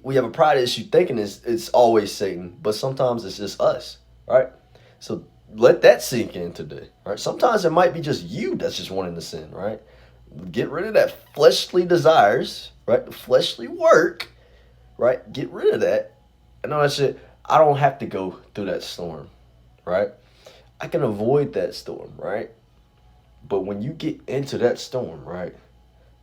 we have a pride issue thinking it's always Satan, but sometimes it's just us, right? So let that sink in today, right? Sometimes it might be just you that's just wanting to sin, right? Get rid of that fleshly desires, right? The fleshly work, right? Get rid of that. And all that shit, I don't have to go through that storm, right? I can avoid that storm, right? But when you get into that storm, right,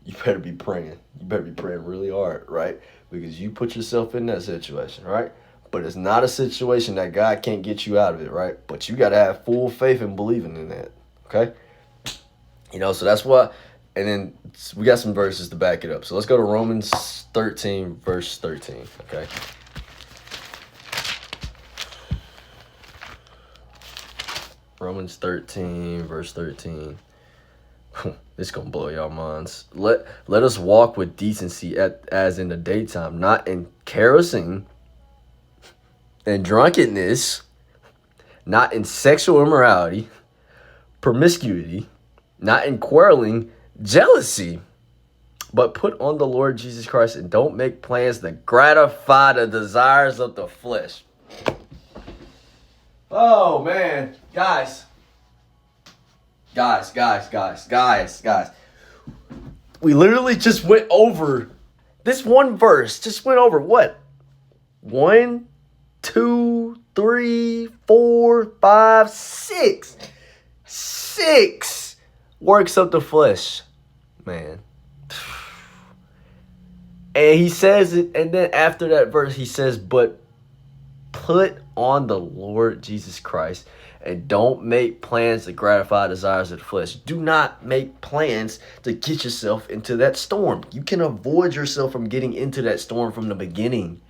you better be praying. You better be praying really hard, right? Because you put yourself in that situation, right? But it's not a situation that God can't get you out of it, right? But you got to have full faith and believing in that, okay? So that's why. And then we got some verses to back it up. So let's go to Romans 13, verse 13, okay? Romans 13, verse 13. It's going to blow y'all minds. Let us walk with decency as in the daytime, not in carousing and drunkenness, not in sexual immorality, promiscuity, not in quarreling, jealousy, but put on the Lord Jesus Christ and don't make plans to gratify the desires of the flesh. Oh, man. Guys. We literally just went over this one verse. Just went over what? 1, 2, 3, 4, 5, 6. 6 works of the flesh, man. And he says it, and then after that verse, he says, but put on the Lord Jesus Christ and don't make plans to gratify desires of the flesh. Do not make plans to get yourself into that storm. You can avoid yourself from getting into that storm from the beginning,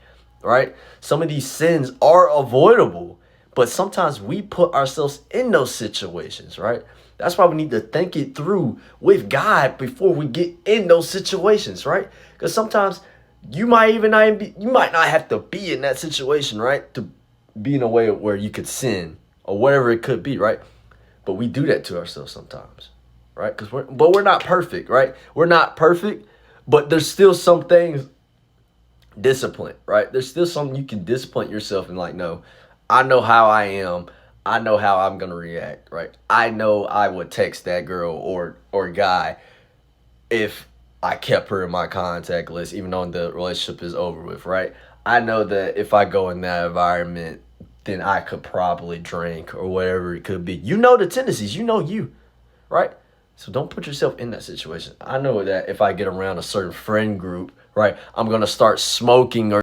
right? Some of these sins are avoidable, but sometimes we put ourselves in those situations, right? That's why we need to think it through with God before we get in those situations, right? Because sometimes you might not have to be in that situation, right? To be in a way where you could sin or whatever it could be, right? But we do that to ourselves sometimes, right? But we're not perfect, right? We're not perfect, but there's still some things, discipline, right? There's still something you can discipline yourself and like, no, I know how I am. I know how I'm going to react, right? I know I would text that girl or guy if I kept her in my contact list, even though the relationship is over with, right? I know that if I go in that environment, then I could probably drink or whatever it could be. You know the tendencies. You know you, right? So don't put yourself in that situation. I know that if I get around a certain friend group, right, I'm going to start smoking or